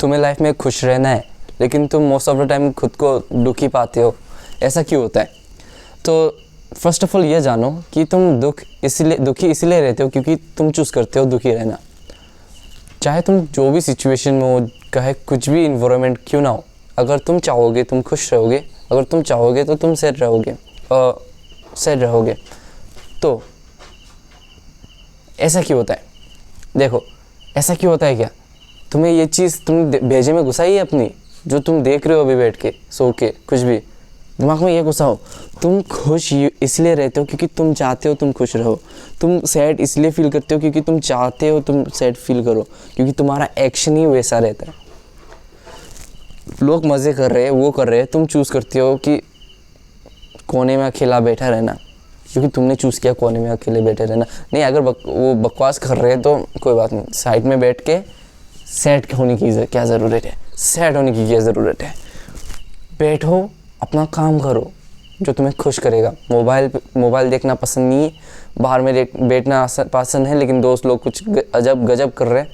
तुम्हें लाइफ में खुश रहना है, लेकिन तुम मोस्ट ऑफ द टाइम खुद को दुखी पाते हो। ऐसा क्यों होता है? तो फर्स्ट ऑफ ऑल ये जानो कि तुम दुखी इसलिए रहते हो क्योंकि तुम चूज़ करते हो दुखी रहना। चाहे तुम जो भी सिचुएशन में हो, चाहे कुछ भी इन्वायरमेंट क्यों ना हो, अगर तुम चाहोगे तुम खुश रहोगे, अगर तुम चाहोगे तो तुम सैड रहोगे। तो ऐसा क्यों होता है? देखो, ऐसा क्यों होता है क्या? तुम्हें ये चीज़ तुम भेजे में घुसाई है अपनी, जो तुम देख रहे हो अभी बैठ के सो के, कुछ भी दिमाग में ये घुसाओ। तुम खुश इसलिए रहते हो क्योंकि तुम चाहते हो तुम खुश रहो। तुम सैड इसलिए फील करते हो क्योंकि तुम चाहते हो तुम सैड फील करो, क्योंकि तुम्हारा एक्शन ही वैसा रहता है। लोग मज़े कर रहे हैं, वो कर रहे हैं, तुम चूज़ करते हो कि कोने में अकेला बैठा रहना, क्योंकि तुमने चूज़ किया कोने में अकेले बैठे रहना। नहीं, अगर वो बकवास कर रहे हैं तो कोई बात नहीं, साइड में बैठ के सैड होने की क्या ज़रूरत है? सैड होने की क्या ज़रूरत है? बैठो, अपना काम करो जो तुम्हें खुश करेगा। मोबाइल देखना पसंद नहीं है, बाहर में बैठना पसंद है, लेकिन दोस्त लोग कुछ अजब गजब कर रहे हैं,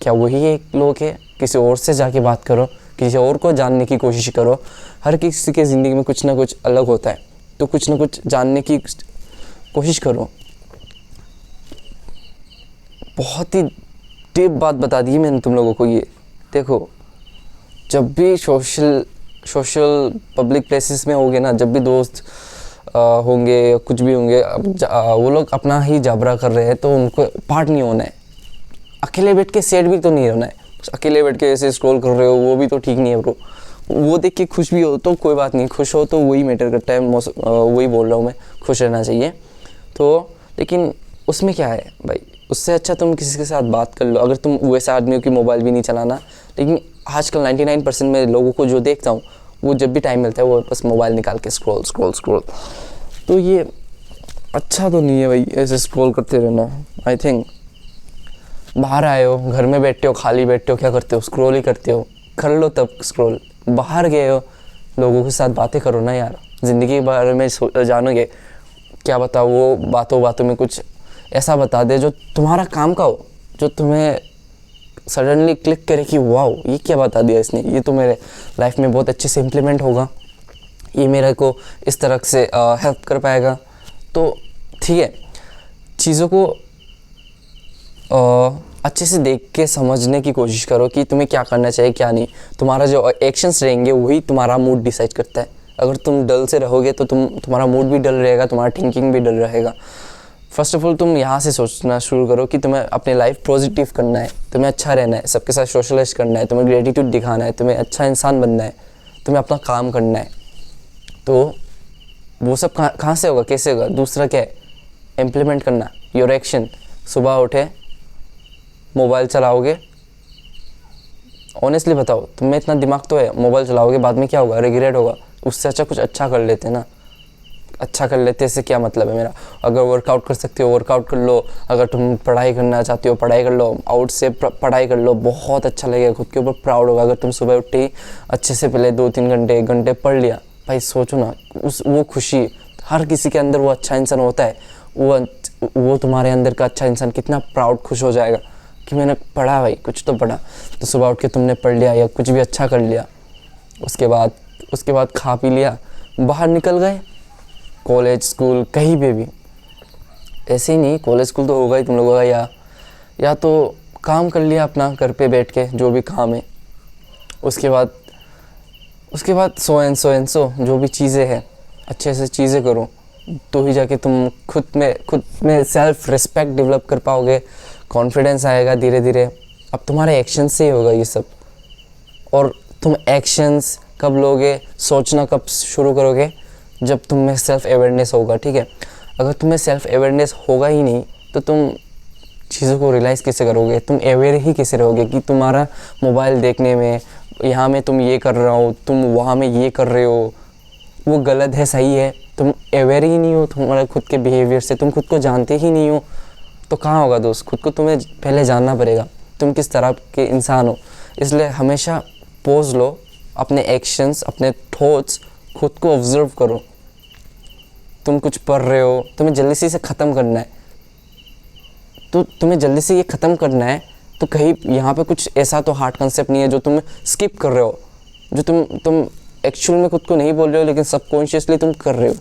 क्या वही एक लोग है? किसी और से जाके बात करो, किसी और को जानने की कोशिश करो। हर किसी के ज़िंदगी में कुछ ना कुछ अलग होता है, तो कुछ ना कुछ जानने की कोशिश करो। बहुत ही डीप बात बता दी मैंने तुम लोगों को। ये देखो, जब भी सोशल पब्लिक प्लेसेस में होगे ना, जब भी दोस्त होंगे, कुछ भी होंगे, वो लोग अपना ही जाबरा कर रहे हैं, तो उनको पार्ट नहीं होना है। अकेले बैठ के सैड भी तो नहीं होना है। अकेले बैठ के ऐसे स्क्रॉल कर रहे हो, वो भी तो ठीक नहीं है ब्रो। वो देख के खुश भी हो तो कोई बात नहीं, खुश हो तो वही मैटर करता है। वही बोल रहा हूँ मैं, खुश रहना चाहिए। तो लेकिन उसमें क्या है भाई, उससे अच्छा तुम किसी के साथ बात कर लो। अगर तुम वैसा आदमी हो कि मोबाइल भी नहीं चलाना, लेकिन आजकल 99% में लोगों को जो देखता हूँ, वो जब भी टाइम मिलता है वो बस मोबाइल निकाल के स्क्रॉल। तो ये अच्छा तो नहीं है भाई, ऐसे स्क्रॉल करते रहना। आई थिंक बाहर आए हो, घर में बैठते हो, खाली बैठते हो, क्या करते हो? स्क्रॉल ही करते हो। कर लो तब स्क्रॉल। बाहर गए हो, लोगों के साथ बातें करो ना यार, ज़िंदगी के बारे में जानोगे। क्या बताओ, वो बातों में कुछ ऐसा बता दे जो तुम्हारा काम का हो, जो तुम्हें सडनली क्लिक करे कि वाओ, ये क्या बता दिया इसने, ये तो मेरे लाइफ में बहुत अच्छे से इम्प्लीमेंट होगा, ये मेरे को इस तरह से हेल्प कर पाएगा। तो ठीक है, चीज़ों को अच्छे से देख के समझने की कोशिश करो कि तुम्हें क्या करना चाहिए, क्या नहीं। तुम्हारा जो एक्शंस रहेंगे वही तुम्हारा मूड डिसाइड करता है। अगर तुम डल से रहोगे तो तुम्हारा मूड भी डल रहेगा, तुम्हारा थिंकिंग भी डल रहेगा। फर्स्ट ऑफ ऑल तुम यहाँ से सोचना शुरू करो कि तुम्हें अपनी लाइफ पॉजिटिव करना है, तुम्हें अच्छा रहना है, सबके साथ सोशलाइज करना है, तुम्हें ग्रेटिट्यूड दिखाना है, तुम्हें अच्छा इंसान बनना है, तुम्हें अपना काम करना है। तो वो सब कहाँ से होगा, कैसे होगा? दूसरा क्या है? इम्प्लीमेंट करना, योर एक्शन। सुबह उठे, मोबाइल चलाओगे, ऑनेस्टली बताओ, तुम्हें इतना दिमाग तो है, मोबाइल चलाओगे, बाद में क्या होगा? रिग्रेट होगा। उससे अच्छा कुछ अच्छा कर लेते ना। अच्छा कर लेते, इससे क्या मतलब है मेरा? अगर वर्कआउट कर सकते हो वर्कआउट कर लो, अगर तुम पढ़ाई करना चाहते हो पढ़ाई कर लो, आउट से पढ़ाई कर लो, बहुत अच्छा लगेगा, खुद के ऊपर प्राउड होगा। अगर तुम सुबह उठते ही अच्छे से पहले 2-3 घंटे 1 घंटे पढ़ लिया, भाई सोचो ना, वो खुशी, हर किसी के अंदर वो अच्छा इंसान होता है, वो तुम्हारे अंदर का अच्छा इंसान कितना प्राउड खुश हो जाएगा कि मैंने पढ़ा भाई, कुछ तो पढ़ा। तो सुबह उठ के तुमने पढ़ लिया या कुछ भी अच्छा कर लिया, उसके बाद खा पी लिया, बाहर निकल गए, कॉलेज स्कूल कहीं पे भी। ऐसे ही नहीं, कॉलेज स्कूल तो होगा ही तुम लोगों का, या तो काम कर लिया अपना घर पे बैठ के, जो भी काम है। उसके बाद सो जो भी चीज़ें हैं अच्छे से चीज़ें करो, तो ही जाके तुम खुद में सेल्फ रिस्पेक्ट डेवलप कर पाओगे, कॉन्फिडेंस आएगा धीरे धीरे। अब तुम्हारे एक्शन से ही होगा ये सब। और तुम एक्शंस कब लोगे, सोचना कब शुरू करोगे? जब तुम में सेल्फ अवेयरनेस होगा, ठीक है? अगर तुम्हें सेल्फ अवेयरनेस होगा ही नहीं तो तुम चीज़ों को रियलाइज़ कैसे करोगे? तुम अवेयर ही कैसे रहोगे कि तुम्हारा मोबाइल देखने में, यहाँ में तुम ये कर रहे हो, तुम वहाँ में ये कर रहे हो, वो गलत है सही है, तुम अवेयर ही नहीं हो तुम्हारे खुद के बिहेवियर से, तुम खुद को जानते ही नहीं हो, तो कहाँ होगा दोस्त? खुद को तुम्हें पहले जानना पड़ेगा, तुम किस तरह के इंसान हो। इसलिए हमेशा पॉज लो, अपने एक्शंस, अपने थॉट्स खुद को ऑब्जर्व करो। तुम कुछ पढ़ रहे हो, तुम्हें जल्दी से इसे ख़त्म करना है, तो तुम्हें जल्दी से ये ख़त्म करना है, तो कहीं यहाँ पे कुछ ऐसा तो हार्ड कंसेप्ट नहीं है जो तुम स्किप कर रहे हो, जो तुम एक्चुअल में खुद को नहीं बोल रहे हो लेकिन सबकॉन्शियसली तुम कर रहे हो,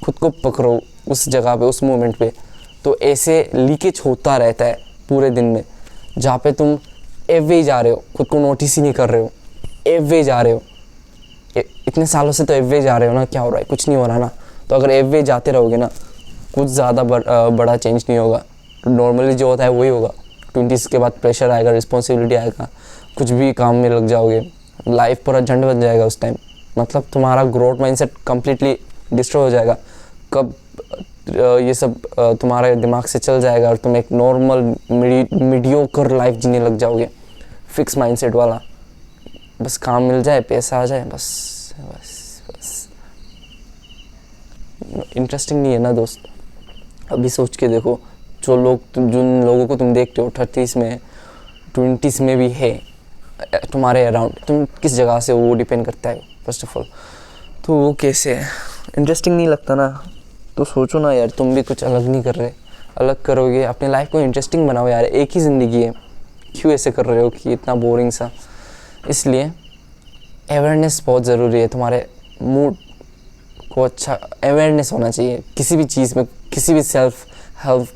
खुद को पकड़ो उस जगह पे, उस मोमेंट पे। तो ऐसे लीकेज होता रहता है पूरे दिन में, जहाँ पे तुम एवे जा रहे हो, खुद को नोटिस ही नहीं कर रहे हो, एवे जा रहे हो। इतने सालों से तो एवे जा रहे हो ना, क्या हो रहा है, कुछ नहीं हो रहा ना। तो अगर एवे जाते रहोगे ना, कुछ ज़्यादा बड़ा चेंज नहीं होगा। नॉर्मली जो होता है वही होगा। 20s के बाद प्रेशर आएगा, रिस्पॉन्सिबिलिटी आएगा, कुछ भी काम में लग जाओगे, लाइफ पूरा झंड बन जाएगा उस टाइम। मतलब तुम्हारा ग्रोथ माइंडसेट कम्प्लीटली डिस्ट्रॉय हो जाएगा। कब ये सब तुम्हारे दिमाग से चल जाएगा और तुम एक नॉर्मल मीडियोकर लाइफ जीने लग जाओगे, फिक्स माइंडसेट वाला। बस काम मिल जाए, पैसा आ जाए, बस बस बस। इंटरेस्टिंग नहीं है ना दोस्त। अभी सोच के देखो, जिन लोगों को तुम देखते हो 30s में, 20s में भी है तुम्हारे अराउंड, तुम किस जगह से, वो डिपेंड करता है फर्स्ट ऑफ ऑल। तो वो कैसे है, इंटरेस्टिंग नहीं लगता ना। तो सोचो ना यार, तुम भी कुछ अलग नहीं कर रहे, अलग करोगे, अपनी लाइफ को इंटरेस्टिंग बनाओ यार। एक ही ज़िंदगी है, क्यों ऐसे कर रहे हो कि इतना बोरिंग सा। इसलिए अवेयरनेस बहुत ज़रूरी है। तुम्हारे मूड को अच्छा अवेयरनेस होना चाहिए किसी भी चीज़ में, किसी भी सेल्फ हेल्प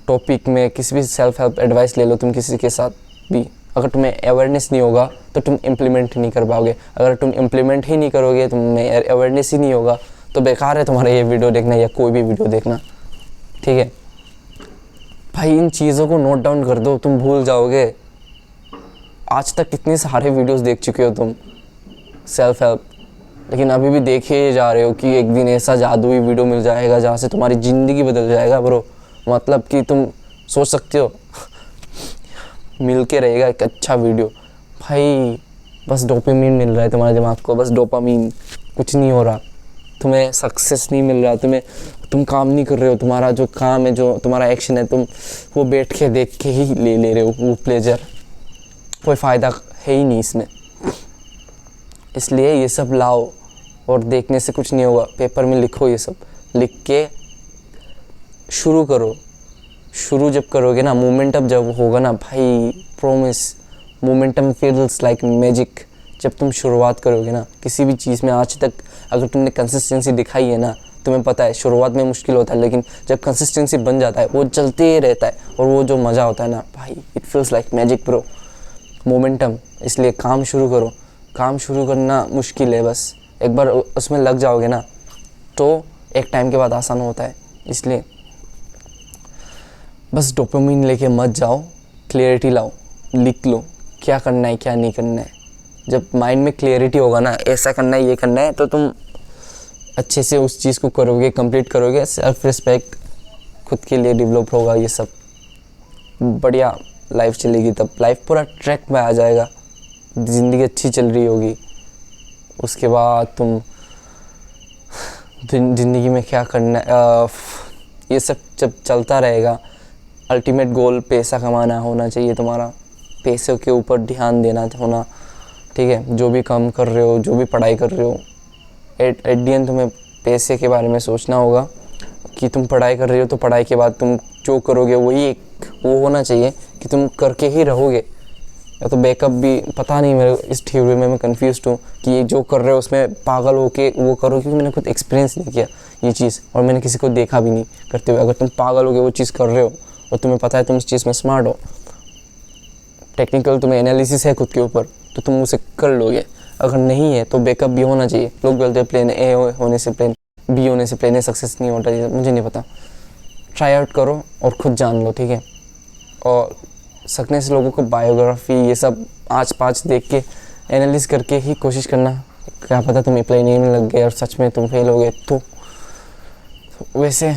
टॉपिक में, किसी भी सेल्फ हेल्प एडवाइस ले लो तुम किसी के साथ भी। अगर तुम्हें अवेयरनेस नहीं होगा तो तुम इम्प्लीमेंट नहीं कर पाओगे। अगर तुम इम्प्लीमेंट ही नहीं करोगे, तुम्हें अवेयरनेस ही नहीं होगा, तो बेकार है तुम्हारा ये वीडियो देखना या कोई भी वीडियो देखना, ठीक है भाई। इन चीज़ों को नोट डाउन कर दो, तुम भूल जाओगे। आज तक कितने सारे वीडियोस देख चुके हो तुम सेल्फ हेल्प, लेकिन अभी भी देखे जा रहे हो कि एक दिन ऐसा जादुई वीडियो मिल जाएगा जहाँ से तुम्हारी ज़िंदगी बदल जाएगा ब्रो। मतलब कि तुम सोच सकते हो मिल के रहेगा एक अच्छा वीडियो। भाई बस डोपामिन मिल रहा है तुम्हारे दिमाग को, बस डोपामिन, कुछ नहीं हो रहा। तुम्हें सक्सेस नहीं मिल रहा, तुम काम नहीं कर रहे हो। तुम्हारा जो काम है, जो तुम्हारा एक्शन है, तुम वो बैठ के देख के ही ले रहे हो वो प्लेजर। कोई फ़ायदा है ही नहीं इसमें। इसलिए ये सब लाओ, और देखने से कुछ नहीं होगा। पेपर में लिखो, ये सब लिख के शुरू करो। शुरू जब करोगे ना, मोमेंटम जब होगा ना भाई, promise, momentum feels like magic. जब तुम शुरुआत करोगे ना किसी भी चीज़ में, आज तक अगर तुमने कंसिस्टेंसी दिखाई है ना, तुम्हें पता है शुरुआत में मुश्किल होता है, लेकिन जब कंसिस्टेंसी बन जाता है वो चलते रहता है, और वो जो मज़ा होता है ना भाई, it feels like magic bro, momentum. इसलिए काम शुरू करो। काम शुरू करना मुश्किल है, बस एक बार उसमें लग जाओगे ना तो एक टाइम के बाद आसान होता है। इसलिए बस डोपामिन लेके मत जाओ, क्लियरिटी लाओ, लिख लो क्या करना है क्या नहीं करना है। जब माइंड में क्लियरिटी होगा ना, ऐसा करना है ये करना है, तो तुम अच्छे से उस चीज़ को करोगे, कंप्लीट करोगे। सेल्फ रिस्पेक्ट खुद के लिए डेवलप होगा, ये सब बढ़िया लाइफ चलेगी। तब लाइफ पूरा ट्रैक में आ जाएगा, ज़िंदगी अच्छी चल रही होगी। उसके बाद तुम ज़िंदगी में क्या करना है, ये सब जब चलता रहेगा। अल्टीमेट गोल पैसा कमाना होना चाहिए तुम्हारा, पैसों के ऊपर ध्यान देना होना, ठीक है। जो भी काम कर रहे हो, जो भी पढ़ाई कर रहे हो, एट द एंड तुम्हें पैसे के बारे में सोचना होगा कि तुम पढ़ाई कर रहे हो, तो पढ़ाई के बाद तुम जो करोगे वही एक वो होना चाहिए कि तुम करके ही रहोगे, या तो बैकअप भी। पता नहीं, मेरे इस थ्योरी में मैं कंफ्यूज हूँ कि ये जो कर रहे हो उसमें पागल हो के वो करो, क्योंकि मैंने खुद एक्सपीरियंस नहीं किया ये चीज़, और मैंने किसी को देखा भी नहीं करते हुए। अगर तुम पागल हो के वो चीज़ कर रहे हो और तुम्हें पता है तुम इस चीज़ में स्मार्ट हो, टेक्निकल तुम्हें एनालिसिस है खुद के ऊपर, तो तुम उसे कर लोगे। अगर नहीं है तो बैकअप भी होना चाहिए। लोग बोलते हैं प्लान ए होने से प्लान बी होने से प्लान ए सक्सेस नहीं होता, मुझे नहीं पता। ट्राई आउट करो और ख़ुद जान लो, ठीक है। और सकने से लोगों को बायोग्राफी ये सब आज पाँच देख के एनालिस करके ही कोशिश करना। क्या पता तुम अप्लाई नहीं में लग गए और सच में तुम फेल हो गए, तो वैसे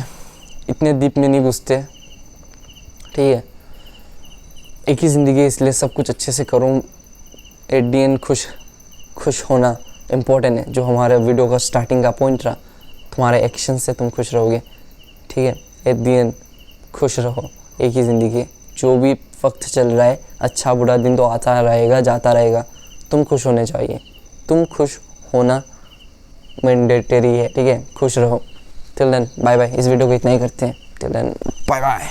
इतने डीप में नहीं घुसते, ठीक है। एक ही ज़िंदगी है, इसलिए सब कुछ अच्छे से करो। एट दी एंड खुश होना इम्पोर्टेंट है, जो हमारे वीडियो का स्टार्टिंग का पॉइंट रहा। तुम्हारे एक्शन से तुम खुश रहोगे, ठीक है। एट दी एंड खुश रहो, एक ही ज़िंदगी है। जो भी वक्त चल रहा है, अच्छा बुरा दिन तो आता रहेगा जाता रहेगा, तुम खुश होने चाहिए। तुम खुश होना मैंडेटरी है, ठीक है। खुश रहो। Till then bye bye. इस वीडियो को इतना ही करते हैं। Till then bye bye.